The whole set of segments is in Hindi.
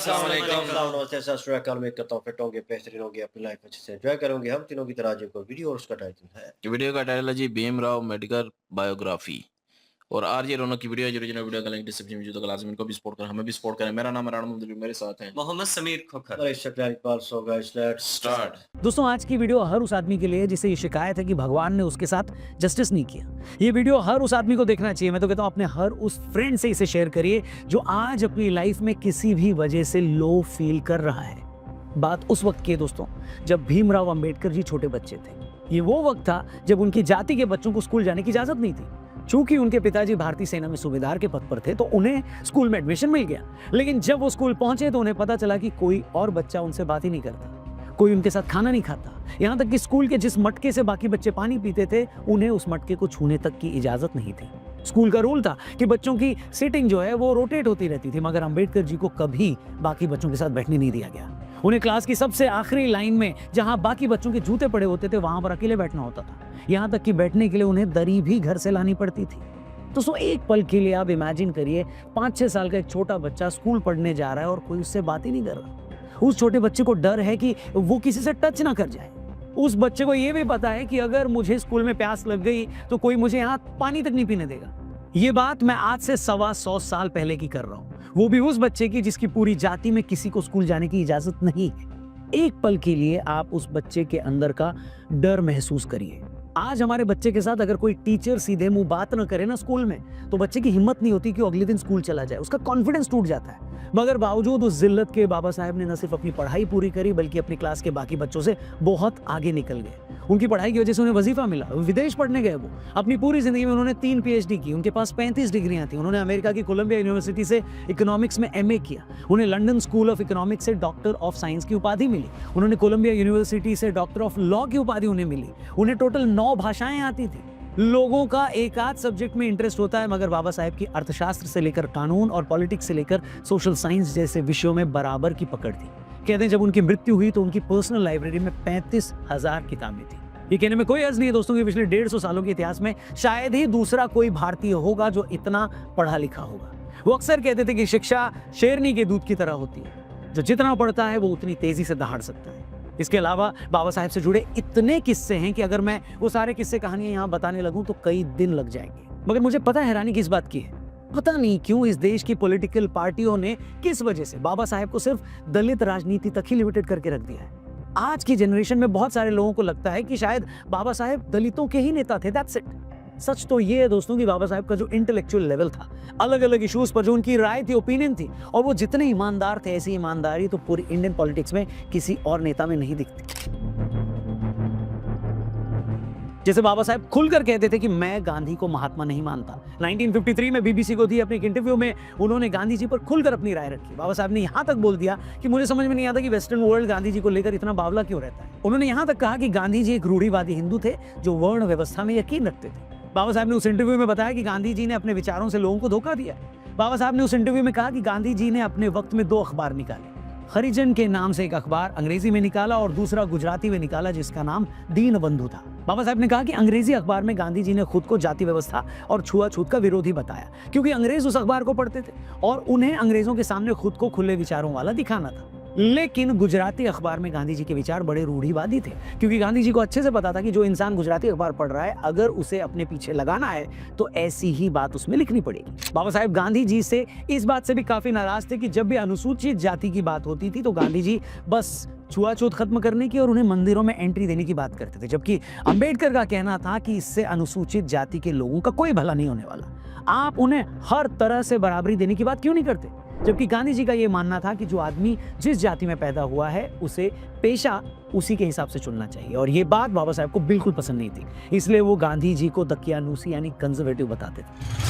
अस्सलाम वालेकुम। नमस्ते, सत श्री अकाल। उम्मीद करता हूँ फिट होंगे, बेहतरीन होंगे, अपनी लाइफ अच्छे से एंजॉय करोगे। हम तीनों की तरह आज एक और वीडियो और उसका टाइटल है। वीडियो का टाइटल है जी भीमराव मेडिकल बायोग्राफी और आरजे रोनो की वीडियो है। जो ओरिजिनल वीडियो का लिंक डिस्क्रिप्शन में तो लाजमी इनको भी सपोर्ट करें, हमें भी सपोर्ट करें। मेरा नाम है राणा मुदरी, मेरे साथ हैं मोहम्मद समीर खोखर। और इस शक्ल Iqbal. So guys let's start. दोस्तों, आज की वीडियो हर उस आदमी के लिए जिसे ये शिकायत है कि भगवान ने उसके साथ जस्टिस नहीं किया। ये वीडियो हर उस आदमी को देखना चाहिए। मैं तो कहता हूँ अपने हर उस फ्रेंड से इसे शेयर करिए जो आज अपनी लाइफ में किसी भी वजह से लो फील कर रहा है। बात उस वक्त की है दोस्तों, जब भीमराव अंबेडकर जी छोटे बच्चे थे। ये वो वक्त था जब उनकी जाति के बच्चों को स्कूल जाने की इजाजत नहीं थी। चूंकि उनके पिताजी भारतीय सेना में सूबेदार के पद पर थे तो उन्हें स्कूल में एडमिशन मिल गया। लेकिन जब वो स्कूल पहुंचे तो उन्हें पता चला कि कोई और बच्चा उनसे बात ही नहीं करता, कोई उनके साथ खाना नहीं खाता। यहाँ तक कि स्कूल के जिस मटके से बाकी बच्चे पानी पीते थे उन्हें उस मटके को छूने तक की इजाजत नहीं थी। स्कूल का रूल था कि बच्चों की सीटिंग जो है वो रोटेट होती रहती थी, मगर अंबेडकर जी को कभी बाकी बच्चों के साथ बैठने नहीं दिया गया। उन्हें क्लास की सबसे आखिरी लाइन में, जहां बाकी बच्चों के जूते पड़े होते थे, वहां पर अकेले बैठना होता था। यहाँ तक कि बैठने के लिए उन्हें दरी भी घर से लानी पड़ती थी। दोस्तों, एक पल के लिए आप इमेजिन करिए, 5-6 साल का एक छोटा बच्चा स्कूल पढ़ने जा रहा है और कोई उससे बात ही नहीं कर रहा। उस छोटे बच्चे को डर है कि वो किसी से टच ना कर जाए। उस बच्चे को ये भी पता है कि अगर मुझे स्कूल में प्यास लग गई तो कोई मुझे यहाँ पानी तक नहीं पीने देगा। ये बात मैं आज से 125 साल पहले की कर रहा हूँ, वो भी उस बच्चे की जिसकी पूरी जाति में किसी को स्कूल जाने की इजाजत नहीं है। एक पल के लिए आप उस बच्चे के अंदर का डर महसूस करिए। आज हमारे बच्चे के साथ अगर कोई टीचर सीधे मुंह बात ना करे ना स्कूल में, तो बच्चे की हिम्मत नहीं होती कि अगले दिन स्कूल चला जाए, उसका कॉन्फिडेंस टूट जाता है। मगर बावजूद उस जिल्लत के बाबा साहब ने न सिर्फ अपनी पढ़ाई पूरी करी बल्कि अपनी क्लास के बाकी बच्चों से बहुत आगे निकल गए। उनकी पढ़ाई की वजह से उन्हें वजीफा मिला, विदेश पढ़ने गए। वो अपनी पूरी जिंदगी में उन्होंने 3 PhD की, उनके पास 35 डिग्रियां थी। उन्होंने अमेरिका की कोलंबिया यूनिवर्सिटी से इकोनॉमिक्स में MA किया। उन्हें लंदन स्कूल ऑफ इकोनॉमिक्स से डॉक्टर ऑफ साइंस की उपाधि मिली। उन्होंने कोलंबिया यूनिवर्सिटी से डॉक्टर ऑफ लॉ की उपाधि उन्हें मिली। उन्हें टोटल 9 भाषाएं आती थी। लोगों का एक आध सब्जेक्ट में इंटरेस्ट होता है, मगर बाबा साहेब की अर्थशास्त्र से लेकर कानून और पॉलिटिक्स से लेकर सोशल साइंस जैसे विषयों में बराबर की पकड़ थी। कहते हैं जब उनकी मृत्यु हुई तो उनकी पर्सनल लाइब्रेरी में 35,000 किताबें थी। ये कहने में कोई अर्ज नहीं है दोस्तों कि पिछले 150 सालों के इतिहास में शायद ही दूसरा कोई भारतीय होगा जो इतना पढ़ा लिखा होगा। वो अक्सर कहते थे कि शिक्षा शेरनी के दूध की तरह होती है, जो जितना पढ़ता है वो उतनी तेजी से दहाड़ सकता है। इसके अलावा बाबा साहेब से जुड़े इतने किस्से हैं कि अगर मैं वो सारे किस्से कहानियां यहाँ बताने लगूं तो कई दिन लग जाएंगे। मगर मुझे पता है हैरानी किस बात की है। पता नहीं क्यों इस देश की पॉलिटिकल पार्टियों ने किस वजह से बाबा साहेब को सिर्फ दलित राजनीति तक ही लिमिटेड करके रख दिया है। आज की जनरेशन में बहुत सारे लोगों को लगता है कि शायद बाबा साहेब दलितों के ही नेता थे, दैट्स इट। सच तो ये है दोस्तों कि बाबा साहेब का जो इंटेलेक्चुअल लेवल था, अलग अलग इश्यूज पर जो उनकी राय थी, ओपिनियन थी, और वो जितने ईमानदार थे, ऐसी ईमानदारी तो पूरी इंडियन पॉलिटिक्स में किसी और नेता में नहीं दिखती। जैसे बाबा साहेब खुलकर कहते थे कि मैं गांधी को महात्मा नहीं मानता। 1953 में BBC को दी अपने एक इंटरव्यू में उन्होंने गांधी जी पर खुलकर अपनी राय रखी। बाबा साहब ने यहाँ तक बोल दिया कि मुझे समझ में नहीं आता कि वेस्टर्न वर्ल्ड गांधी जी को लेकर इतना बावला क्यों रहता है। उन्होंने यहाँ तक कहा कि गांधी जी एक रूढ़िवादी हिंदू थे जो वर्ण व्यवस्था में यकीन रखते थे। बाबा साहब ने उस इंटरव्यू में बताया कि गांधी जी ने अपने विचारों से लोगों को धोखा दिया। बाबा साहब ने उस इंटरव्यू में कहा कि गांधी जी ने अपने वक्त में 2 अखबार निकाले। हरिजन के नाम से एक अखबार अंग्रेजी में निकाला और दूसरा गुजराती में निकाला जिसका नाम दीन बंधु था। बाबा साहब ने कहा कि अंग्रेजी अखबार में गांधी जी ने खुद को जाति व्यवस्था और छुआछूत का विरोधी बताया, क्योंकि अंग्रेज उस अखबार को पढ़ते थे और उन्हें अंग्रेजों के सामने खुद को खुले विचारों वाला दिखाना था। लेकिन गुजराती अखबार में गांधी जी के विचार बड़े रूढ़िवादी थे, क्योंकि गांधी जी को अच्छे से पता था कि जो इंसान गुजराती अखबार पढ़ रहा है, अगर उसे अपने पीछे लगाना है तो ऐसी ही बात उसमें लिखनी पड़ेगी। बाबा साहेब गांधी जी से इस बात से भी काफी नाराज थे कि जब भी अनुसूचित जाति की बात होती थी तो गांधी जी बस छुआछूत खत्म करने की और उन्हें मंदिरों में एंट्री देने की बात करते थे, जबकि अंबेडकर का कहना था कि इससे अनुसूचित जाति के लोगों का कोई भला नहीं होने वाला। आप उन्हें हर तरह से बराबरी देने की बात क्यों नहीं करते? जबकि गांधी जी का ये मानना था कि जो आदमी जिस जाति में पैदा हुआ है उसे पेशा उसी के हिसाब से चुनना चाहिए, और ये बात बाबा साहब को बिल्कुल पसंद नहीं थी। इसलिए वो गांधी जी को दकियानूसी यानी कंजर्वेटिव बताते थे।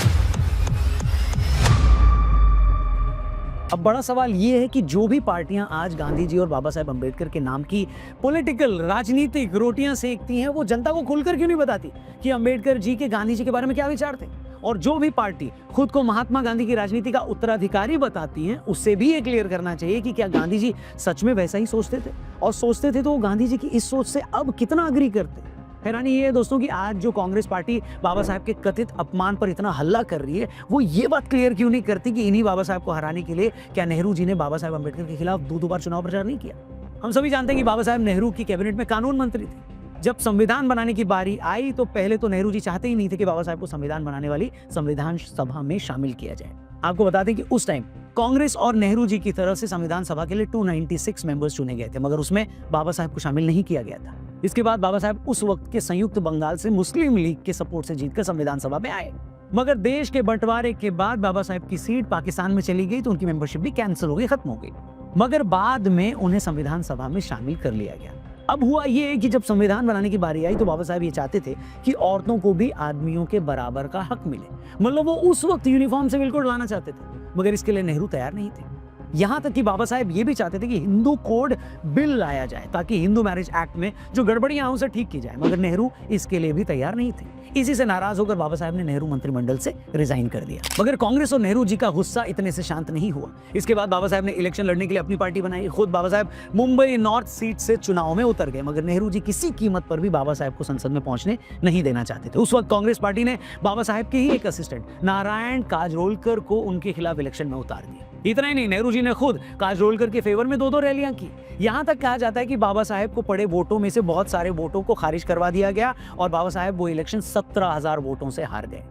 अब बड़ा सवाल ये है कि जो भी पार्टियां आज गांधी जी और बाबा साहेब अंबेडकर के नाम की पॉलिटिकल राजनीतिक रोटियां सेकती हैं, वो जनता को खुलकर क्यों नहीं बताती कि अंबेडकर जी के गांधी जी के बारे में क्या विचार थे। और जो भी पार्टी खुद को महात्मा गांधी की राजनीति का उत्तराधिकारी बताती है, उससे भी ये क्लियर करना चाहिए कि क्या गांधी जी सच में वैसा ही सोचते थे, और सोचते थे तो वो गांधी जी की इस सोच से अब कितना अग्री करते। हैरानी ये है दोस्तों कि आज जो कांग्रेस पार्टी बाबा साहब के कथित अपमान पर इतना हल्ला कर रही है, वो ये बात क्लियर क्यों नहीं करती कि इन्हीं बाबा साहब को हराने के लिए क्या नेहरू जी ने बाबा साहब अम्बेडकर के खिलाफ दो बार चुनाव प्रचार नहीं किया। हम सभी जानते हैं कि बाबा साहब नेहरू की कैबिनेट में कानून मंत्री थे। जब संविधान बनाने की बारी आई तो पहले तो नेहरू जी चाहते ही नहीं थे कि बाबा साहब को संविधान बनाने वाली संविधान सभा में शामिल किया जाए। आपको बता दें कि उस टाइम कांग्रेस और नेहरू जी की तरफ से संविधान सभा के लिए 296 मेंबर्स चुने गए थे, मगर उसमें बाबा साहब को शामिल नहीं किया गया था। इसके बाद बाबा साहब उस वक्त के संयुक्त बंगाल से मुस्लिम लीग के सपोर्ट से जीतकर संविधान सभा में आए, मगर देश के बंटवारे के बाद बाबा साहब की सीट पाकिस्तान में चली गई तो उनकी मेंबरशिप भी कैंसिल हो गई, खत्म हो गई। मगर बाद में उन्हें संविधान सभा में शामिल कर लिया गया। अब हुआ ये कि जब संविधान बनाने की बारी आई तो बाबा साहब ये चाहते थे कि औरतों को भी आदमियों के बराबर का हक मिले, मतलब वो उस वक्त यूनिफॉर्म सिविल कोड लाना चाहते थे, मगर इसके लिए नेहरू तैयार नहीं थे। यहाँ तक कि बाबा साहब ये भी चाहते थे कि हिंदू कोड बिल लाया जाए ताकि हिंदू मैरिज एक्ट में जो गड़बड़ियां हैं उसे ठीक की जाए, मगर नेहरू इसके लिए भी तैयार नहीं थे। इसी से नाराज होकर बाबा साहब ने नेहरू मंत्रिमंडल से रिजाइन कर दिया। मगर कांग्रेस और नेहरू जी का गुस्सा इतने से शांत नहीं हुआ। इसके बाद बाबा साहब ने इलेक्शन लड़ने के लिए अपनी पार्टी बनाई। खुद बाबा साहब मुंबई नॉर्थ सीट से चुनाव में उतर गए, मगर नेहरू जी किसी कीमत पर भी बाबा साहब को संसद में पहुंचने नहीं देना चाहते थे। उस वक्त कांग्रेस पार्टी ने बाबा साहब के ही एक असिस्टेंट नारायण काजरोलकर को उनके खिलाफ इलेक्शन में उतार दिया। इतना ही नहीं, नेहरू जी ने खुद काजरोलकर के फेवर में दो रैलियां की। यहां तक कहा जाता है कि बाबा साहब को पड़े वोटों में से बहुत सारे वोटों को खारिज करवा दिया गया और बाबा साहब वो इलेक्शन 17,000 वोटों से हार गए।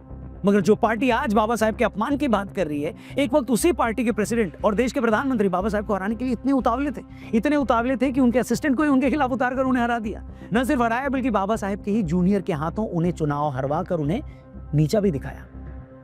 मगर जो पार्टी आज बाबा साहब के अपमान की बात कर रही है, एक वक्त उसी पार्टी के प्रेसिडेंट और देश के प्रधानमंत्री बाबा साहब को हराने के लिए इतने उतावले थे कि उनके असिस्टेंट को ही उनके खिलाफ उतार कर उन्हें हरा दिया। न सिर्फ हराया बल्कि बाबा साहब के ही जूनियर के हाथों उन्हें चुनाव हरवा कर उन्हें नीचा भी दिखाया।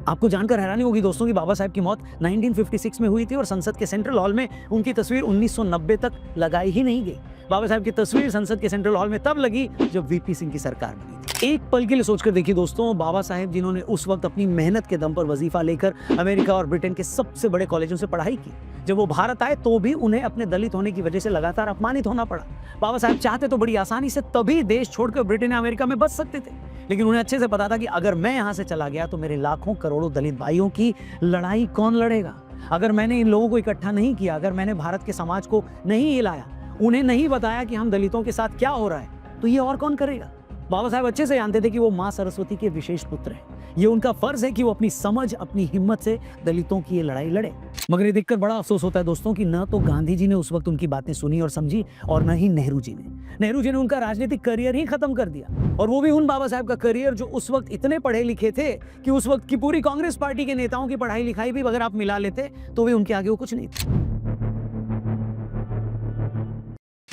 आपको जानकर हैरानी होगी दोस्तों कि बाबा साहब की मौत 1956 में हुई थी और संसद के सेंट्रल हॉल में उनकी तस्वीर 1990 तक लगाई ही नहीं गई। बाबा साहब की तस्वीर संसद के सेंट्रल हॉल में तब लगी जब वीपी सिंह की सरकार बनी थी। एक पल के लिए सोचकर देखिए दोस्तों, बाबा साहब जिन्होंने उस वक्त अपनी मेहनत के दम पर वजीफा लेकर अमेरिका और ब्रिटेन के सबसे बड़े कॉलेजों से पढ़ाई की, जब वो भारत आए तो भी उन्हें अपने दलित होने की वजह से लगातार अपमानित होना पड़ा। बाबा साहब चाहते तो बड़ी आसानी से तभी देश छोड़कर ब्रिटेन या अमेरिका में बच सकते थे, लेकिन उन्हें अच्छे से पता था कि अगर मैं यहाँ से चला गया तो मेरे लाखों करोड़ों दलित भाइयों की लड़ाई कौन लड़ेगा। अगर मैंने इन लोगों को इकट्ठा नहीं किया, अगर मैंने भारत के समाज को नहीं हिलाया, उन्हें नहीं बताया कि हम दलितों के साथ क्या हो रहा है, तो ये और कौन करेगा। बाबा साहब अच्छे से जानते थे कि वो माँ सरस्वती के विशेष पुत्र हैं। ये उनका फर्ज है कि वो अपनी समझ, अपनी हिम्मत से दलितों की ये लड़ाई लड़े। मगर ये देखकर बड़ा अफसोस होता है दोस्तों कि न तो गांधी जी ने उस वक्त उनकी बातें सुनी और समझी और न ही नेहरू जी ने उनका राजनीतिक करियर ही खत्म कर दिया, और वो भी उन बाबा साहब का करियर जो उस वक्त इतने पढ़े लिखे थे कि उस वक्त की पूरी कांग्रेस पार्टी के नेताओं की पढ़ाई लिखाई भी अगर आप मिला लेते तो वे उनके आगे वो कुछ नहीं थे।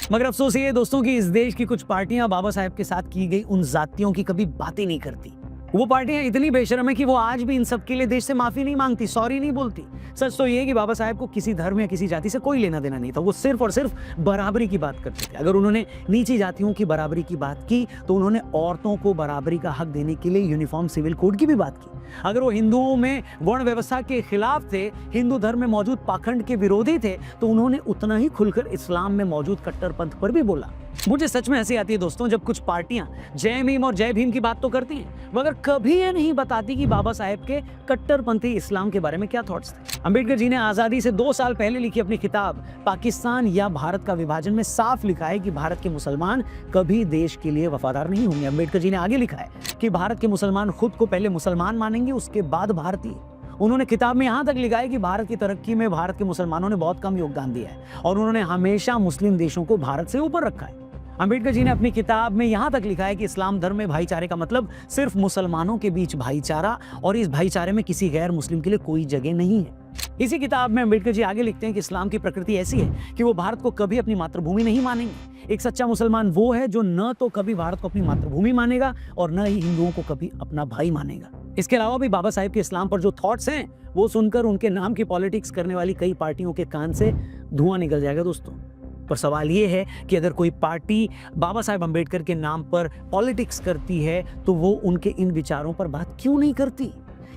मगर अफसोस ये है दोस्तों कि इस देश की कुछ पार्टियां बाबा साहब के साथ की गई उन जातियों की कभी बातें नहीं करती। वो पार्टियां इतनी बेशर्म है कि वो आज भी इन सब के लिए देश से माफी नहीं मांगती, सॉरी नहीं बोलती। सच तो ये है कि बाबा साहब को किसी धर्म या किसी जाति से कोई लेना देना नहीं था। वो सिर्फ और सिर्फ बराबरी की बात करते थे। अगर उन्होंने नीची जातियों की बराबरी की बात की तो उन्होंने औरतों को बराबरी का हक देने के लिए यूनिफॉर्म सिविल कोड की भी बात की। अगर वो हिंदुओं में वर्ण व्यवस्था के खिलाफ थे, हिंदू धर्म में मौजूद पाखंड के विरोधी थे, तो उन्होंने उतना ही खुलकर इस्लाम में मौजूद कट्टरपंथ पर भी बोला। मुझे सच में हंसी आती है दोस्तों जब कुछ पार्टियां जय भीम और जय भीम की बात तो करती हैं, मगर कभी ये नहीं बताती कि बाबा साहब के कट्टरपंथी इस्लाम के बारे में क्या थॉट्स थे। अंबेडकर जी ने आजादी से 2 साल पहले लिखी अपनी किताब पाकिस्तान या भारत का विभाजन में साफ लिखा है कि भारत के मुसलमान कभी देश के लिए वफादार नहीं होंगे। अंबेडकर जी ने आगे लिखा है कि भारत के मुसलमान खुद को पहले मुसलमान मानेंगे, उसके बाद भारतीय। उन्होंने किताब में यहाँ तक लिखा है कि भारत की तरक्की में भारत के मुसलमानों ने बहुत कम योगदान दिया है और उन्होंने हमेशा मुस्लिम देशों को भारत से ऊपर रखा है। अंबेडकर जी ने अपनी किताब में यहाँ तक लिखा है कि इस्लाम धर्म में भाईचारे का मतलब सिर्फ मुसलमानों के बीच भाईचारा, और इस भाईचारे में किसी गैर मुस्लिम के लिए कोई जगह नहीं है। इसी किताब में अंबेडकर जी आगे लिखते हैं कि इस्लाम की प्रकृति ऐसी है कि वो भारत को कभी अपनी मातृभूमि नहीं मानेंगे। एक सच्चा मुसलमान वो है जो न तो कभी भारत को अपनी मातृभूमि मानेगा और न ही हिंदुओं को कभी अपना भाई मानेगा। इसके अलावा भी बाबा साहब के इस्लाम पर जो थॉट्स हैं वो सुनकर उनके नाम की पॉलिटिक्स करने वाली कई पार्टियों के कान से धुआं निकल जाएगा दोस्तों। पर सवाल ये है कि अगर कोई पार्टी बाबा साहब अंबेडकर के नाम पर पॉलिटिक्स करती है तो वो उनके इन विचारों पर बात क्यों नहीं करती।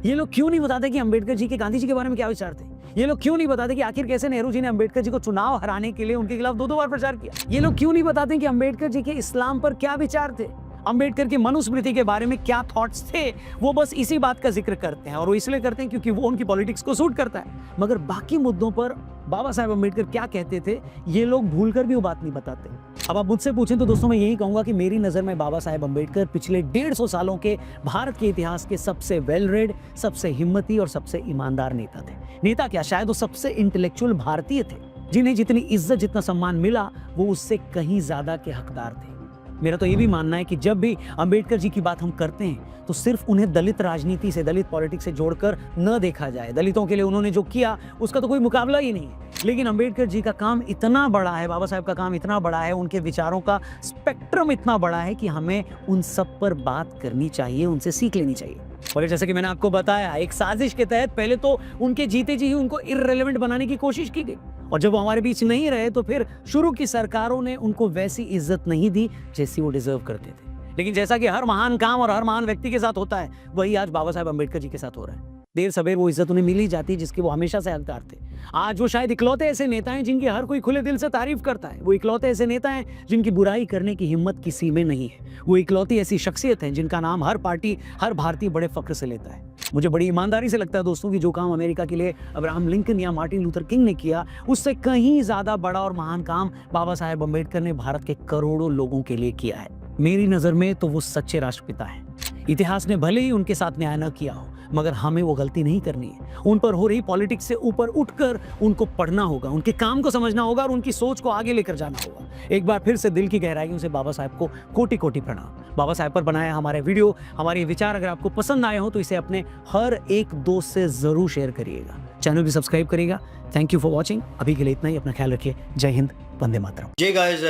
ये लोग क्यों नहीं बताते कि अंबेडकर जी के गांधी जी के बारे में क्या विचार थे। ये लोग क्यों नहीं बताते कि आखिर कैसे नेहरू जी ने अंबेडकर जी को चुनाव हराने के लिए उनके खिलाफ 2 बार प्रचार किया। ये लोग क्यों नहीं बताते कि अंबेडकर जी के इस्लाम पर क्या विचार थे। अंबेडकर की मनुस्मृति के बारे में क्या थॉट्स थे, वो बस इसी बात का जिक्र करते हैं, और वो इसलिए करते हैं क्योंकि वो उनकी पॉलिटिक्स को सूट करता है। मगर बाकी मुद्दों पर बाबा साहेब अंबेडकर क्या कहते थे, ये लोग भूलकर भी वो बात नहीं बताते। अब आप मुझसे पूछें तो दोस्तों मैं यही कहूंगा कि मेरी नज़र में बाबा साहेब अंबेडकर पिछले 150 सालों के भारत के इतिहास के सबसे वेल रेड, सबसे हिम्मती और सबसे ईमानदार नेता थे। नेता क्या, शायद वो सबसे इंटेलेक्चुअल भारतीय थे, जिन्हें जितनी इज्जत, जितना सम्मान मिला, वो उससे कहीं ज्यादा के हकदार थे। मेरा तो ये भी मानना है कि जब भी अंबेडकर जी की बात हम करते हैं तो सिर्फ उन्हें दलित राजनीति से, दलित पॉलिटिक्स से जोड़कर न देखा जाए। दलितों के लिए उन्होंने जो किया उसका तो कोई मुकाबला ही नहीं है, लेकिन अंबेडकर जी का काम इतना बड़ा है, बाबा साहब का काम इतना बड़ा है, उनके विचारों का स्पेक्ट्रम इतना बड़ा है कि हमें उन सब पर बात करनी चाहिए, उनसे सीख लेनी चाहिए। और जैसे कि मैंने आपको बताया, एक साजिश के तहत पहले तो उनके जीते जी ही उनको इररिलेवेंट बनाने की कोशिश की गई, और जब वो हमारे बीच नहीं रहे तो फिर शुरू की सरकारों ने उनको वैसी इज्जत नहीं दी जैसी वो डिजर्व करते थे। लेकिन जैसा कि हर महान काम और हर महान व्यक्ति के साथ होता है, वही आज बाबा साहेब अंबेडकर जी के साथ हो रहा है। देर सवेर वो इज्जत उन्हें मिल ही जाती है जिसकी वो हमेशा से हकदार थे। आज वो शायद इकलौते ऐसे नेता हैं जिनकी हर कोई खुले दिल से तारीफ करता है। वो इकलौते ऐसे नेता हैं जिनकी बुराई करने की हिम्मत किसी में नहीं है। वो इकलौती ऐसी शख्सियत हैं जिनका नाम हर पार्टी, हर भारतीय बड़े फख्र से लेता है। मुझे बड़ी ईमानदारी से लगता है दोस्तों कि जो काम अमेरिका के लिए अब्राहम लिंकन या मार्टिन लूथर किंग ने किया, उससे कहीं ज्यादा बड़ा और महान काम बाबा साहेब अंबेडकर ने भारत के करोड़ों लोगों के लिए किया है। मेरी नजर में तो वो सच्चे राष्ट्रपिता हैं। इतिहास ने भले ही उनके साथ न्याय न किया हो, मगर हमें वो गलती नहीं करनी है। उन पर हो रही पॉलिटिक्स से ऊपर उठकर उनको पढ़ना होगा, उनके काम को समझना होगा और उनकी सोच को आगे लेकर जाना होगा। एक बार फिर से दिल की गहराइयों से बाबा साहब को कोटि कोटि प्रणाम। बाबा साहब पर बनाया हमारे वीडियो, हमारे विचार अगर आपको पसंद आए हो तो इसे अपने हर एक दोस्त से जरूर शेयर करिएगा। चैनल भी सब्सक्राइब करिएगा। Thank you for watching. अभी के लिए इतना ही। अपना ख्याल रखिए। जय हिंद, वंदे मातरम। जी गाइस,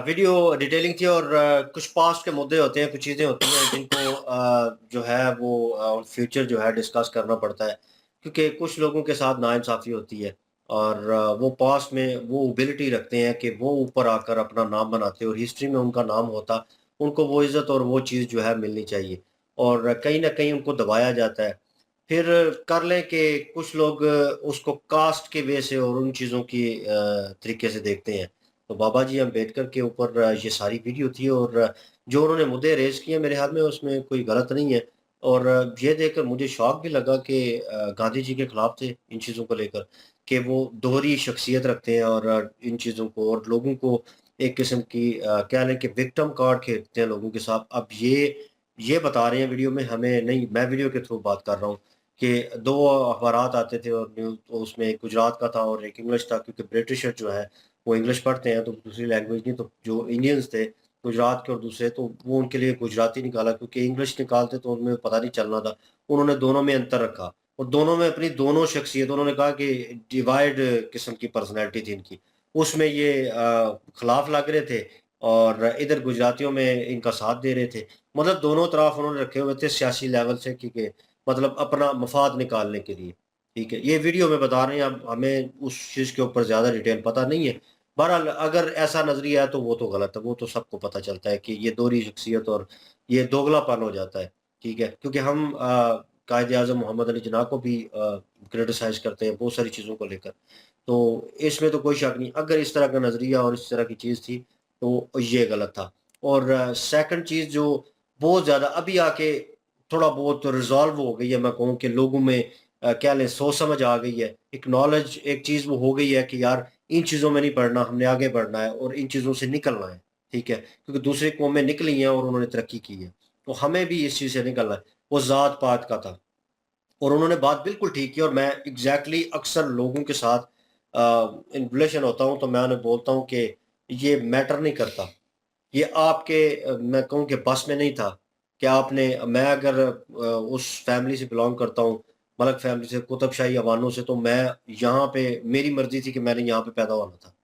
वीडियो डिटेलिंग थी और कुछ पास्ट के मुद्दे होते हैं, कुछ चीज़ें होती हैं जिनको जो है वो फ्यूचर जो है डिस्कस करना पड़ता है, क्योंकि कुछ लोगों के साथ नाइंसाफ़ी होती है और वो पास्ट में वो एबिलिटी रखते हैं कि वो ऊपर आकर अपना नाम बनाते हैं और हिस्ट्री में उनका नाम होता, उनको वो इज़्ज़त और वो चीज़ जो है मिलनी चाहिए, और कहीं न कहीं उनको दबाया जाता है। फिर कर लें कि कुछ लोग उसको कास्ट के वे से और उन चीज़ों की तरीके से देखते हैं। तो बाबा जी अम्बेडकर के ऊपर ये सारी वीडियो थी और जो उन्होंने मुद्दे रेज़ किए मेरे ख्याल में उसमें कोई गलत नहीं है, और ये देखकर मुझे शॉक भी लगा कि गांधी जी के खिलाफ थे इन चीज़ों को लेकर, कि वो दोहरी शख्सियत रखते हैं और इन चीज़ों को और लोगों को एक किस्म की कह लें कि विक्टिम कार्ड खेलते हैं लोगों के साथ। अब ये बता रहे हैं वीडियो में हमें, नहीं मैं वीडियो के थ्रू बात कर रहा हूँ कि 2 अखबारात आते थे और न्यूज़, तो उसमें एक गुजरात का था और एक इंग्लिश था, क्योंकि ब्रिटिशर जो है वो इंग्लिश पढ़ते हैं तो दूसरी लैंग्वेज नहीं, तो जो इंडियंस थे गुजरात के और दूसरे, तो वो उनके लिए गुजराती निकाला, क्योंकि इंग्लिश निकालते तो उनमें पता नहीं चलना था। उन्होंने दोनों में अंतर रखा और दोनों में अपनी दोनों शख्सियत, उन्होंने कहा कि डिवाइड किस्म की पर्सनैलिटी थी इनकी, उसमें ये खिलाफ लग रहे थे और इधर गुजरातियों में इनका साथ दे रहे थे। मतलब दोनों तरफ उन्होंने रखे हुए थे सियासी लेवल से, क्योंकि मतलब अपना मफाद निकालने के लिए। ठीक है, ये वीडियो में बता रहे हैं, अब हमें उस चीज़ के ऊपर ज़्यादा डिटेल पता नहीं है। बहरहाल अगर ऐसा नज़रिया है तो वो तो गलत है, वो तो सबको पता चलता है कि ये दोहरी शख्सियत और ये दोगलापन हो जाता है। ठीक है, क्योंकि हम कायद-ए-आज़म मोहम्मद अली जिन्ना को भी क्रिटिसाइज़ करते हैं बहुत सारी चीज़ों को लेकर, तो इसमें तो कोई शक नहीं। अगर इस तरह का नज़रिया और इस तरह की चीज़ थी तो ये गलत था। और सेकंड चीज़ जो बहुत ज़्यादा अभी आके थोड़ा बहुत रिज़ॉल्व हो गई है, मैं कहूँ कि लोगों में कह लें सोच समझ आ गई है, एक नॉलेज, एक चीज़ वो हो गई है कि यार इन चीज़ों में नहीं पढ़ना, हमने आगे बढ़ना है और इन चीज़ों से निकलना है। ठीक है, क्योंकि दूसरी कौमें निकली हैं और उन्होंने तरक्की की है, तो हमें भी इस चीज़ से निकलना है। वो ज़ात-पात का था और उन्होंने बात बिल्कुल ठीक की, और मैं एग्ज़ैक्टली अक्सर लोगों के साथ इन रिलेशन होता हूँ तो मैं उन्हें बोलता हूँ कि ये मैटर नहीं करता। ये आपके मैं कहूँ कि बस में नहीं था कि आपने, मैं अगर उस फैमिली से बिलॉन्ग करता हूँ, मलक फैमिली से, कुतुबशाही अवानों से, तो मैं यहाँ पे मेरी मर्ज़ी थी कि मैंने यहाँ पे पैदा होना था।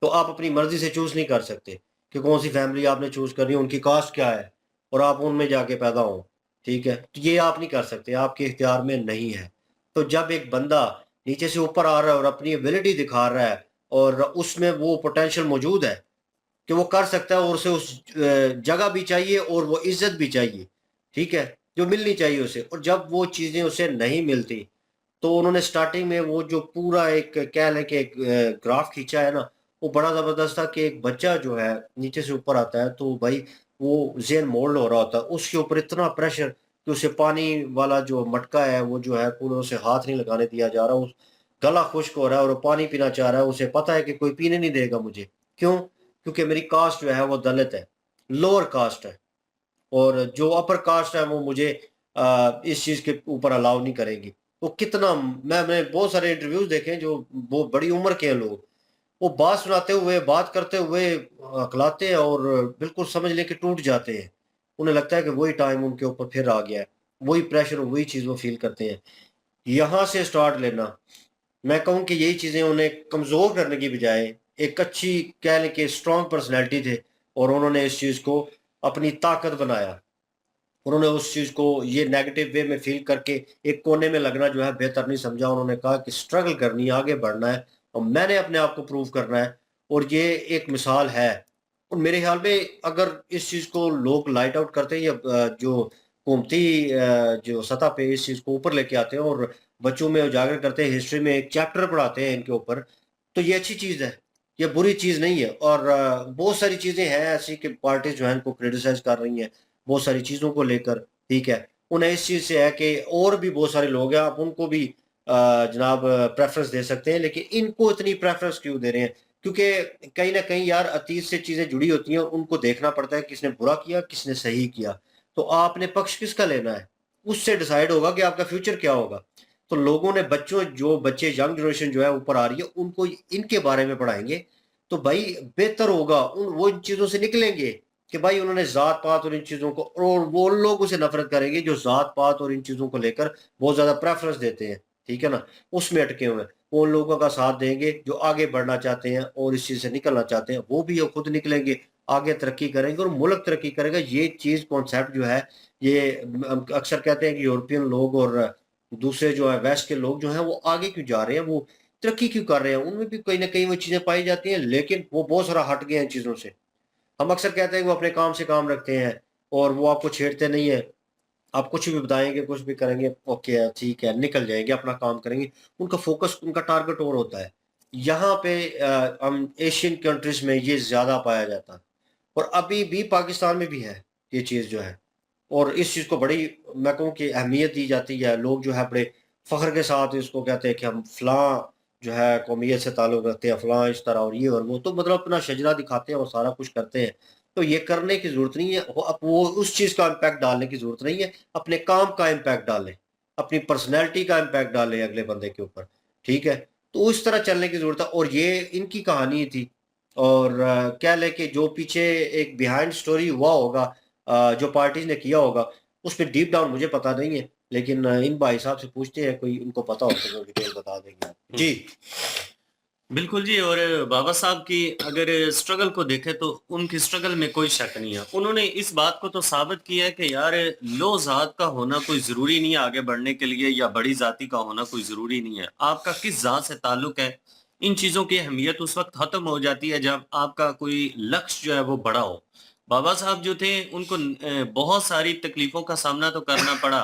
तो आप अपनी मर्ज़ी से चूज़ नहीं कर सकते कि कौन-सी फैमिली आपने चूज़ करनी है, उनकी कास्ट क्या है और आप उनमें जाके पैदा हों, ठीक है? तो ये आप नहीं कर सकते, आपके इख्तियार में नहीं है। तो जब एक बंदा नीचे से ऊपर आ रहा है और अपनी एबिलिटी दिखा रहा है और उसमें वो पोटेंशियल मौजूद है कि वो कर सकता है और उसे उस जगह भी चाहिए और वो इज़्ज़त भी चाहिए, ठीक है? जो मिलनी चाहिए उसे, और जब वो चीज़ें उसे नहीं मिलती, तो उन्होंने स्टार्टिंग में वो जो पूरा एक कह लें कि एक ग्राफ खींचा है ना, वो बड़ा ज़बरदस्त था कि एक बच्चा जो है नीचे से ऊपर आता है तो भाई वो ज़हन मोल्ड हो रहा होता है, उसके ऊपर इतना प्रेशर कि उसे पानी वाला जो मटका है वो जो है कूलर से हाथ नहीं लगाने दिया जा रहा, उस गला खुश्क हो रहा है और वो पानी पीना चाह रहा है, उसे पता है कि कोई पीने नहीं देगा मुझे। क्यों? क्योंकि मेरी कास्ट जो है वो दलित है, लोअर कास्ट है। और जो अपर कास्ट है वो मुझे इस चीज़ के ऊपर अलाउ नहीं करेंगी। तो कितना मैंने बहुत सारे इंटरव्यूज़ देखे हैं जो वो बड़ी उम्र के हैं लोग, वो बात सुनाते हुए, बात करते हुए हकलाते हैं और बिल्कुल समझ लें कि टूट जाते हैं। उन्हें लगता है कि वही टाइम उनके ऊपर फिर आ गया है, वही प्रेशर और वही चीज़ वो फ़ील करते हैं। यहाँ से स्टार्ट लेना, मैं कहूँ कि यही चीज़ें उन्हें कमज़ोर करने की बजाय एक अच्छी कह लें कि स्ट्रॉन्ग पर्सनैलिटी थे और उन्होंने इस चीज़ को अपनी ताकत बनाया। उन्होंने उस चीज़ को ये नेगेटिव वे में फ़ील करके एक कोने में लगना जो है बेहतर नहीं समझा। उन्होंने कहा कि स्ट्रगल करनी है, आगे बढ़ना है और मैंने अपने आप को प्रूव करना है और ये एक मिसाल है। और मेरे ख़्याल में अगर इस चीज़ को लोग लाइट आउट करते हैं या जो हुकूमती जो सतह पे इस चीज़ को ऊपर लेके आते हैं और बच्चों में उजागर करते हैं, हिस्ट्री में एक चैप्टर पढ़ाते हैं इनके ऊपर, तो ये अच्छी चीज़ है, ये बुरी चीज़ नहीं है। और बहुत सारी चीज़ें हैं ऐसी कि पार्टीज़ जो हैं इनको क्रिटिसाइज़ कर रही हैं, बहुत सारी चीज़ों को लेकर, ठीक है। उन्हें इस चीज़ से है कि और भी बहुत सारे लोग हैं, आप उनको भी जनाब प्रेफ़रेंस दे सकते हैं, लेकिन इनको इतनी प्रेफ़रेंस क्यों दे रहे हैं? क्योंकि कहीं न कहीं यार अतीत से चीज़ें जुड़ी होती हैं और उनको देखना पड़ता है किसने बुरा किया, किसने सही किया। तो आपने पक्ष किसका लेना है? उससे डिसाइड होगा कि आपका फ्यूचर क्या होगा। तो लोगों ने बच्चों जो बच्चे यंग जनरेशन जो है ऊपर आ रही है, उनको इनके बारे में पढ़ाएँगे, तो भाई बेहतर होगा। वो इन चीज़ों से निकलेंगे कि भाई उन्होंने ज़ात-पात और इन चीज़ों को, और वो लोगों से नफ़रत करेंगे जो ज़ात-पात और इन चीज़ों को लेकर बहुत ज़्यादा प्रेफ़रेंस देते हैं, ठीक है ना? उसमें अटके हुए हैं। वो उन लोगों का साथ देंगे जो आगे बढ़ना चाहते हैं और इस चीज़ से निकलना चाहते हैं। वो भी खुद निकलेंगे, आगे तरक्की करेंगे और मुल्क तरक्की करेगा। ये चीज़ कॉन्सेप्ट जो है, ये हम अक्सर कहते हैं कि यूरोपियन लोग और दूसरे जो है वेस्ट के लोग जो हैं वो आगे क्यों जा रहे हैं, वो तरक्की क्यों कर रहे हैं? उनमें भी कहीं न कहीं वो चीज़ें पाई जाती हैं, लेकिन वो बहुत सारा हट गए हैं इन चीज़ों से। हम अक्सर कहते हैं कि वो अपने काम से काम रखते हैं और वो आपको छेड़ते नहीं है। आप कुछ भी बताएँगे, कुछ भी करेंगे, ओके है, ठीक है, निकल जाएँगे, अपना काम करेंगे। उनका फ़ोकस, उनका टारगेट और होता है। यहाँ पे हम एशियन कंट्रीज़ में ये ज़्यादा पाया जाता है और अभी भी पाकिस्तान में भी है ये चीज़ जो है। और इस चीज़ को बड़ी, मैं कहूँ कि अहमियत दी जाती है। लोग जो है बड़े फ़ख्र के साथ इसको कहते हैं कि हम फ़लाँ जो है कौमियत से ताल्लुक़ रखते हैं, फ़लाँ इस तरह और ये और वो। तो मतलब अपना शजरा दिखाते हैं और सारा कुछ करते हैं। तो ये करने की ज़रूरत नहीं है। वो उस चीज़ का इम्पैक्ट डालने की ज़रूरत नहीं है। अपने काम का इम्पैक्ट डालें, अपनी पर्सनैलिटी का इम्पैक्ट डालें अगले बंदे के ऊपर, ठीक है? तो उस तरह चलने की ज़रूरत है और ये इनकी कहानी थी। और कह लें कि जो पीछे एक बिहाइंड स्टोरी हुआ होगा, जो पार्टीज़ ने किया होगा, उसमें डीप डाउन मुझे पता नहीं है, लेकिन इन भाई साहब से पूछते हैं, कोई उनको पता हो तो वो डिटेल बता देंगे आपको। जी। बिल्कुल जी। और बाबा साहब की अगर स्ट्रगल को देखें तो उनकी स्ट्रगल में कोई शक नहीं है। उन्होंने इस बात को तो साबित किया है कि यार लो ज़ात का होना कोई ज़रूरी नहीं है आगे बढ़ने के लिए, या बड़ी ज़ाति का होना कोई ज़रूरी नहीं है। आपका किस ज़ात से ताल्लुक है, इन चीज़ों की अहमियत उस वक़्त ख़त्म हो जाती है जब आपका कोई लक्ष्य जो है वो बड़ा हो। बाबा साहब जो थे उनको बहुत सारी तकलीफ़ों का सामना तो करना पड़ा।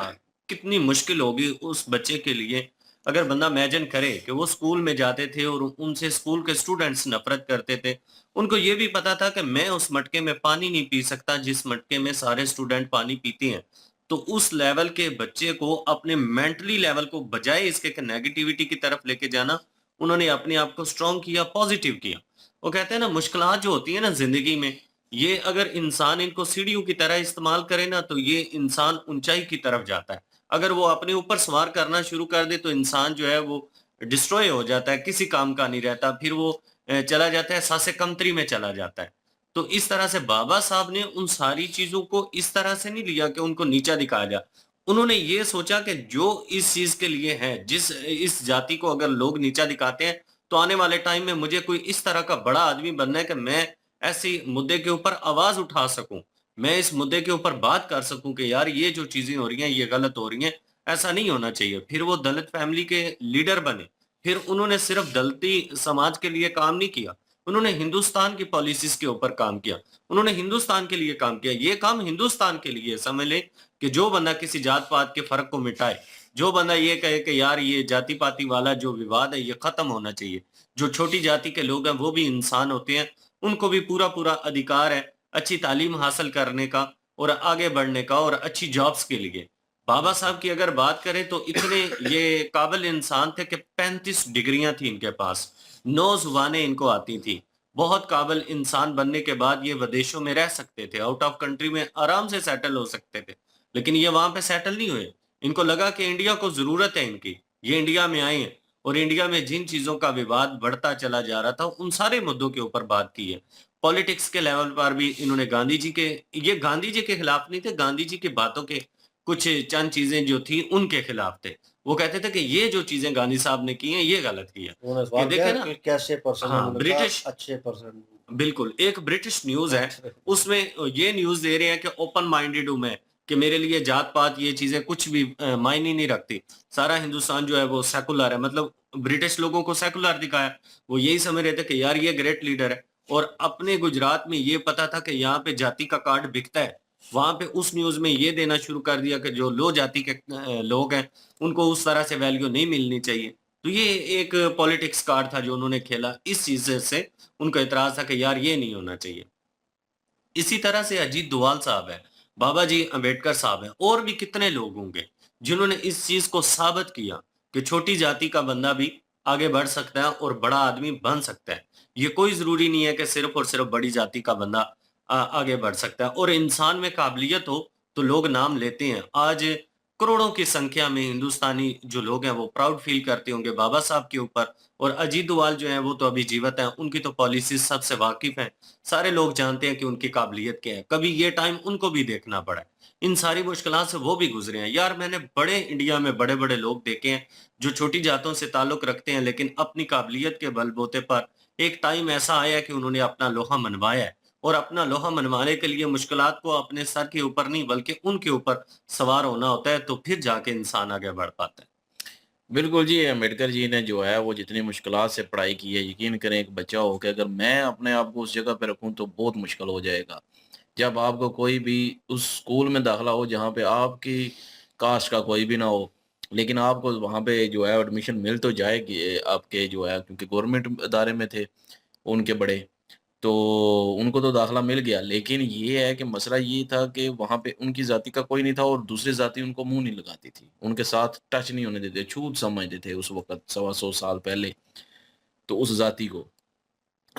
कितनी मुश्किल होगी उस बच्चे के लिए, अगर बंदा इमेजिन करे कि वो स्कूल में जाते थे और उनसे स्कूल के स्टूडेंट्स नफरत करते थे। उनको ये भी पता था कि मैं उस मटके में पानी नहीं पी सकता जिस मटके में सारे स्टूडेंट पानी पीते हैं। तो उस लेवल के बच्चे को अपने मेंटली लेवल को बजाय इसके कि नेगेटिविटी की तरफ लेके जाना, उन्होंने अपने आप को स्ट्रॉन्ग किया, पॉजिटिव किया। वो कहते हैं ना, मुश्किलात जो होती है ना जिंदगी में, ये अगर इंसान इनको सीढ़ियों की तरह इस्तेमाल करे ना तो ये इंसान ऊंचाई की तरफ जाता है। अगर वो अपने ऊपर सवार करना शुरू कर दे तो इंसान जो है वो डिस्ट्रॉय हो जाता है, किसी काम का नहीं रहता, फिर वो चला जाता है सासे कमतरी में चला जाता है। तो इस तरह से बाबा साहब ने उन सारी चीजों को इस तरह से नहीं लिया कि उनको नीचा दिखाया जाए। उन्होंने ये सोचा कि जो इस चीज के लिए है, जिस इस जाति को अगर लोग नीचा दिखाते हैं, तो आने वाले टाइम में मुझे कोई इस तरह का बड़ा आदमी बनना है कि मैं ऐसी मुद्दे के ऊपर आवाज उठा सकूं, मैं इस मुद्दे के ऊपर बात कर सकूं कि यार ये जो चीजें हो रही हैं ये गलत हो रही हैं, ऐसा नहीं होना चाहिए। फिर वो दलित फैमिली के लीडर बने। फिर उन्होंने सिर्फ दलिती समाज के लिए काम नहीं किया, उन्होंने हिंदुस्तान की पॉलिसीज के ऊपर काम किया, उन्होंने हिंदुस्तान के लिए काम किया। ये काम हिंदुस्तान के लिए, समझ लें कि जो बंदा किसी जात पात के फर्क को मिटाए, जो बंदा ये कहे कि यार ये जाति पाति वाला जो विवाद है ये खत्म होना चाहिए, जो छोटी जाति के लोग हैं वो भी इंसान होते हैं, उनको भी पूरा पूरा अधिकार है अच्छी तालीम हासिल करने का और आगे बढ़ने का और अच्छी जॉब्स के लिए। बाबा साहब की अगर बात करें तो इतने ये काबिल इंसान थे कि 35 डिग्रियां थी इनके पास, 9 जुबानें इनको आती थी। बहुत काबिल इंसान बनने के बाद ये विदेशों में रह सकते थे, आउट ऑफ कंट्री में आराम से सेटल हो सकते थे, लेकिन ये वहां पे सेटल नहीं हुए। इनको लगा कि इंडिया को जरूरत है इनकी, ये इंडिया में आए हैं और इंडिया में जिन चीजों का विवाद बढ़ता चला जा रहा था उन सारे मुद्दों के ऊपर बात की है। पॉलिटिक्स के लेवल पर भी इन्होंने गांधी जी के, ये गांधी जी के खिलाफ नहीं थे, गांधी जी की बातों के कुछ चंद चीजें जो थी उनके खिलाफ थे। वो कहते थे कि ये जो चीजें गांधी साहब ने की हैं ये गलत की है। उन्होंने ये सवाल किया देखे ना, कि कैसे पर्सन, हाँ उन्होंने कहा ब्रिटिश, अच्छे पर्सन। बिल्कुल एक ब्रिटिश न्यूज है, उसमें ये न्यूज दे रहे हैं कि ओपन माइंडेड हूं मैं, कि मेरे लिए जात पात ये चीजें कुछ भी मायने नहीं रखती, सारा हिंदुस्तान जो है वो सेकुलर है। मतलब ब्रिटिश लोगों को सेकुलर दिखाया, वो यही समझ रहे थे कि यार ये ग्रेट लीडर है। और अपने गुजरात में ये पता था कि यहाँ पे जाति का कार्ड बिकता है, वहां पे उस न्यूज में ये देना शुरू कर दिया कि जो लो जाति के लोग हैं उनको उस तरह से वैल्यू नहीं मिलनी चाहिए। तो ये एक पॉलिटिक्स कार्ड था जो उन्होंने खेला, इस चीज से उनका एतराज था कि यार ये नहीं होना चाहिए। इसी तरह से अजीत डोभाल साहब है, बाबा जी अंबेडकर साहब है, और भी कितने लोग होंगे जिन्होंने इस चीज को साबित किया कि छोटी जाति का बंदा भी आगे बढ़ सकता है और बड़ा आदमी बन सकता है। ये कोई जरूरी नहीं है कि सिर्फ और सिर्फ बड़ी जाति का बंदा आगे बढ़ सकता है। और इंसान में काबिलियत हो तो लोग नाम लेते हैं। आज करोड़ों की संख्या में हिंदुस्तानी जो लोग हैं वो प्राउड फील करते होंगे बाबा साहब के ऊपर। और अजीत डोभाल जो है वो तो अभी जीवित हैं, उनकी तो पॉलिसी सबसे वाकिफ है, सारे लोग जानते हैं कि उनकी काबिलियत क्या है। कभी ये टाइम उनको भी देखना पड़ा है, इन सारी मुश्किलात से वो भी गुजरे हैं। यार मैंने बड़े इंडिया में बड़े बड़े लोग देखे हैं जो छोटी जातों से ताल्लुक रखते हैं, लेकिन अपनी काबिलियत के बलबूते पर एक टाइम ऐसा आया कि उन्होंने अपना लोहा मनवाया है। और अपना लोहा मनवाने के लिए मुश्किलात को अपने सर के ऊपर नहीं बल्कि उनके ऊपर सवार होना होता है, तो फिर जाके इंसान आगे बढ़ पाता है। बिल्कुल जी, अम्बेडकर जी ने जो है वो जितनी मुश्किलात से पढ़ाई की है, यकीन करें एक बच्चा हो के अगर मैं अपने आप को उस जगह पे रखूँ तो बहुत मुश्किल हो जाएगा। जब आपको कोई भी उस स्कूल में दाखिला हो जहाँ पे आपकी कास्ट का कोई भी ना हो, लेकिन आपको वहाँ पे जो है एडमिशन मिल तो जाएगी आपके जो है, क्योंकि गवर्नमेंट इदारे में थे उनके बड़े, तो उनको तो दाखिला मिल गया। लेकिन ये है कि मसला ये था कि वहाँ पे उनकी जाति का कोई नहीं था और दूसरी जाति उनको मुँह नहीं लगाती थी। उनके साथ टच नहीं होने देते, छूत समझते थे उस वक़्त, सवा सौ साल पहले, तो उस जाति को।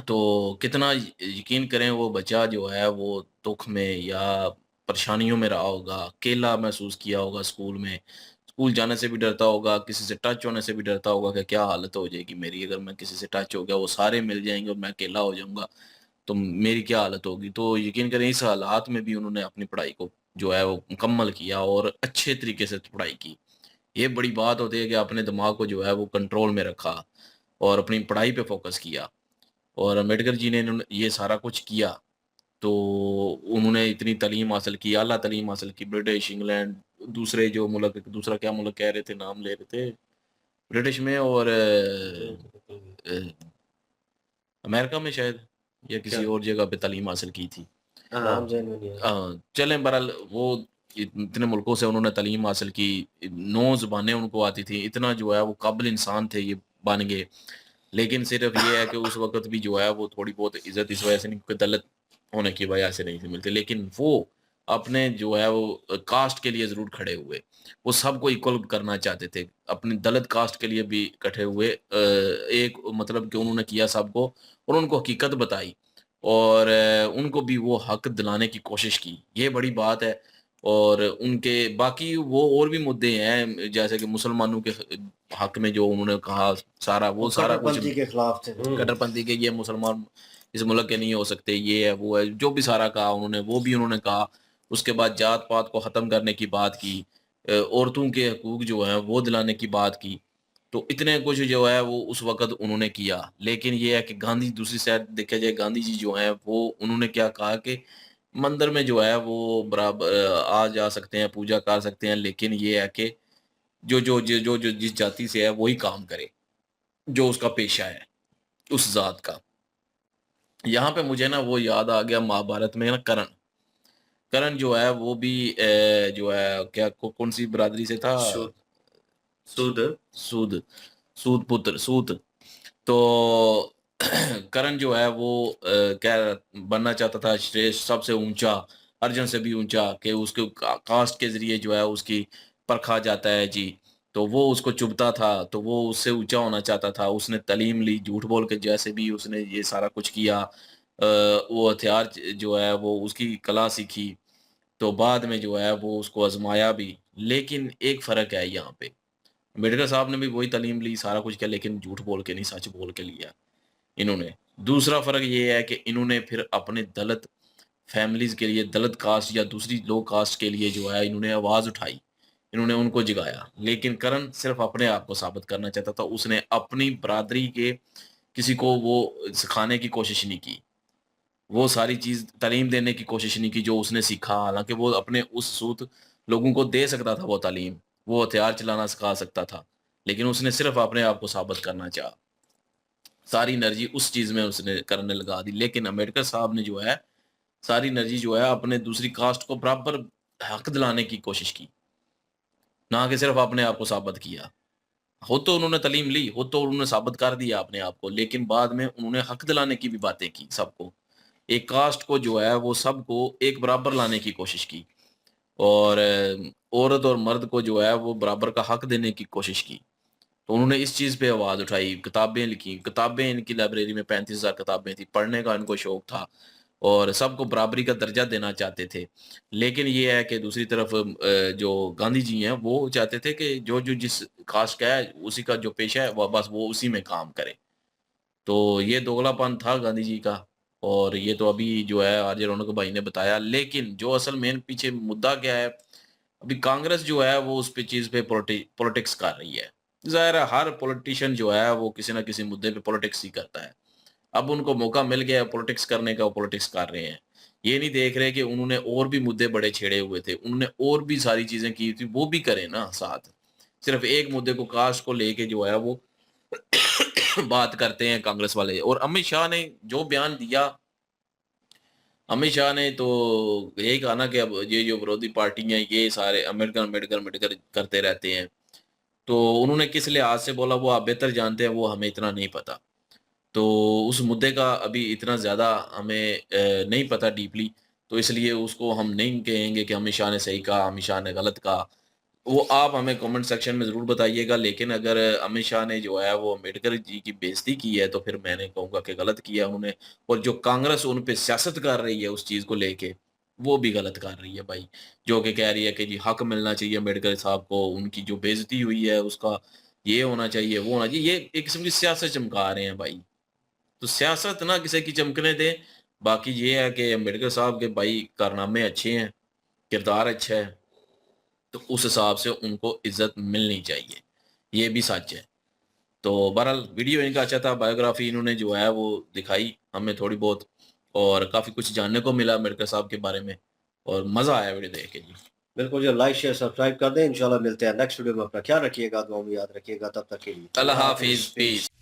तो कितना यकीन करें वो बच्चा जो है वो दुःख में या परेशानियों में रहा होगा, अकेला महसूस किया होगा स्कूल में। स्कूल जाने से भी डरता होगा, किसी से टच होने से भी डरता होगा कि क्या हालत हो जाएगी मेरी, अगर मैं किसी से टच हो गया, वो सारे मिल जाएँगे और मैं अकेला हो जाऊँगा। तो मेरी क्या हालत होगी। तो यकीन करें इस हालात में भी उन्होंने अपनी पढ़ाई को जो है वो मुकम्मल किया और अच्छे तरीके से पढ़ाई की। ये बड़ी बात होती है कि अपने दिमाग को जो है वो कंट्रोल में रखा और अपनी पढ़ाई पे फ़ोकस किया। और अम्बेडकर जी ने इन्होंने ये सारा कुछ किया, तो उन्होंने इतनी तालीम हासिल की, आला तालीम हासिल की, ब्रिटिश, इंग्लैंड, दूसरे जो मुल्क, दूसरा क्या मुल्क कह रहे थे, नाम ले रहे थे, ब्रिटिश में और अमेरिका में शायद, या किसी क्या? और जगह पे तालीम हासिल की थी। नाम हाँ, ज़हन में नहीं आया। चलें बहरहाल वो इतने मुल्कों से उन्होंने तालीम हासिल की, 9 ज़ुबानें उनको आती थी, इतना जो है वो काबिल इंसान थे, ये बन गए। लेकिन सिर्फ़ ये है कि उस वक़्त भी जो है वो थोड़ी बहुत इज़्ज़त इस वजह से नहीं, क्योंकि दलित होने की वजह से नहीं थी मिलती। लेकिन वो अपने जो है वो कास्ट के लिए ज़रूर खड़े हुए। वो सबको इक्वल करना चाहते थे। अपनी दलित कास्ट के लिए भी इकट्ठे हुए। एक मतलब कि उन्होंने किया सबको और उनको हकीकत बताई और उनको भी वो हक दिलाने की कोशिश की। ये बड़ी बात है। और उनके बाकी वो और भी मुद्दे हैं, जैसे कि मुसलमानों के हक में जो उन्होंने कहा, सारा वो वो सारा कुछ कट्टरपंथी के खिलाफ थे। कट्टरपंथी के, ये मुसलमान इस मुल्क के नहीं हो सकते, ये है, वो है, जो भी सारा कहा उन्होंने, वो भी उन्होंने कहा। उसके बाद जात-पात को ख़त्म करने की बात की, औरतों के हकूक जो हैं वो दिलाने की बात की। तो इतने कुछ जो है वो उस वक़्त उन्होंने किया। लेकिन ये है कि गांधी, दूसरी साइड देखा जाए, गांधी जी जो हैं वो उन्होंने क्या कहा कि मंदिर में जो है वो आ जा सकते हैं, पूजा कर सकते हैं, लेकिन ये है कि जो जिस जाति से है वही काम करे, जो उसका पेशा है, उस ज़ात का। यहाँ पे मुझे ना वो याद आ गया, महाभारत में ना कर्ण। कर्ण जो है वो भी जो है क्या कौन-सी बिरादरी से था? शूद सूद सूद सूद पुत्र सूद। तो करण जो है वो क्या बनना चाहता था श्रेष्ठ सबसे ऊंचा, अर्जुन से भी ऊंचा, कि उसके कास्ट के जरिए जो है उसकी परखा जाता है जी। तो वो उसको चुभता था, तो वो उससे ऊंचा होना चाहता था। उसने तालीम ली, झूठ बोल के जैसे भी उसने ये सारा कुछ किया। वो हथियार जो है वो उसकी कला सीखी। तो बाद में जो है वो उसको आजमाया भी। लेकिन एक फर्क है यहाँ पे, अम्बेडकर साहब ने भी वही तालीम ली, सारा कुछ किया, लेकिन झूठ बोल के नहीं, सच बोल के लिया इन्होंने। दूसरा फ़र्क ये है कि इन्होंने फिर अपने दलित फैमिलीज़ के लिए, दलित कास्ट या दूसरी लो कास्ट के लिए जो है इन्होंने आवाज़ उठाई, इन्होंने उनको जगाया। लेकिन करण सिर्फ़ अपने आप को साबित करना चाहता था, उसने अपनी बरादरी के किसी को वो सिखाने की कोशिश नहीं की। वो सारी चीज़ तालीम देने की कोशिश नहीं की जो उसने सीखा, हालाँकि वो अपने उस सूद लोगों को दे सकता था वो तालीम, वो हथियार चलाना सिखा सकता था, लेकिन उसने सिर्फ़ अपने आप को साबित करना चाहा। सारी एनर्जी उस चीज़ में उसने करने लगा दी। लेकिन अम्बेडकर साहब ने जो है, सारी एनर्जी जो है अपने दूसरी कास्ट को बराबर हक दिलाने की कोशिश की, ना कि सिर्फ़ अपने आप को साबित किया। हो तो उन्होंने तालीम ली, हो तो उन्होंने साबित कर दिया अपने आप को, लेकिन बाद में उन्होंने हक दिलाने की भी बातें की सबको। एक कास्ट को जो है वो सबको एक बराबर लाने की कोशिश की, और औरत और मर्द को जो है वो बराबर का हक देने की कोशिश की। तो उन्होंने इस चीज़ पे आवाज़ उठाई, किताबें लिखी, किताबें इनकी लाइब्रेरी में 35,000 किताबें थी, पढ़ने का इनको शौक था और सबको बराबरी का दर्जा देना चाहते थे। लेकिन ये है कि दूसरी तरफ जो गांधी जी हैं, वो चाहते थे कि जो-जो जिस कास्ट का है, उसी का जो पेशा है, बस वो उसी में काम करे। तो ये दोगलापन था गांधी जी का, और ये तो अभी जो है आरजे रौनक भाई ने बताया। लेकिन जो असल मेन पीछे मुद्दा क्या है, अभी कांग्रेस जो है वो उस पे चीज़ पे पॉलिटिक्स कर रही है। ज़ाहिर है हर पॉलिटिशियन जो है वो किसी न किसी मुद्दे पे पॉलिटिक्स ही करता है। अब उनको मौका मिल गया है पॉलिटिक्स करने का, वो पॉलिटिक्स कर रहे हैं। ये नहीं देख रहे कि उन्होंने और भी मुद्दे बड़े छेड़े हुए थे, उन्होंने और भी सारी चीज़ें की थी, वो भी करें ना साथ। सिर्फ़ एक मुद्दे को, कास्ट को लेके जो है वो बात करते हैं कांग्रेस वाले। और अमित शाह ने जो बयान दिया, अमित शाह ने तो यही कहा ना कि अब ये जो विरोधी पार्टी हैं ये सारे अम्बेडकर, अम्बेडकर, अम्बेडकर करते रहते हैं। तो उन्होंने किस लिहाज़ से बोला वो आप बेहतर जानते हैं, वो हमें इतना नहीं पता। तो उस मुद्दे का अभी इतना ज़्यादा हमें नहीं पता डीपली, तो इसलिए उसको हम नहीं कहेंगे कि अमित शाह ने सही कहा, अमित शाह ने गलत कहा। वो आप हमें कमेंट सेक्शन में ज़रूर बताइएगा। लेकिन अगर अमित शाह ने जो है वो अम्बेडकर जी की बेइज़्ज़ती की है, तो फिर मैंने कहूँगा कि गलत किया उन्होंने। और जो कांग्रेस उन पे सियासत कर रही है उस चीज़ को लेके, वो भी गलत कर रही है भाई। जो कि कह रही है कि जी हक मिलना चाहिए अम्बेडकर साहब को, उनकी जो बेइज़्ज़ती हुई है उसका ये होना चाहिए, वो होना चाहिए। ये एक किस्म की सियासत चमका रहे हैं भाई। तो सियासत ना किसी की चमकने दें। बाकी ये है कि अम्बेडकर साहब के भाई कारनामे अच्छे हैं, किरदार अच्छा है। तो उस हिसाब से उनको इज़्ज़त मिलनी चाहिए, ये भी सच है। तो बहरहाल वीडियो इनका अच्छा था, बायोग्राफ़ी इन्होंने जो है वो दिखाई हमें थोड़ी बहुत, और काफ़ी कुछ जानने को मिला अम्बेडकर साहब के बारे में, और मज़ा आया वीडियो देख के जी। बिल्कुल जो लाइक शेयर सब्सक्राइब कर दें। इंशाल्लाह मिलते हैं नेक्स्ट वीडियो में। अपना ख्याल रखिएगा, दुआ में याद रखिएगा। तब तक के लिए अल्लाह अल्लाह हाफ़िज़, हाफ़िज़, पीस। पीस।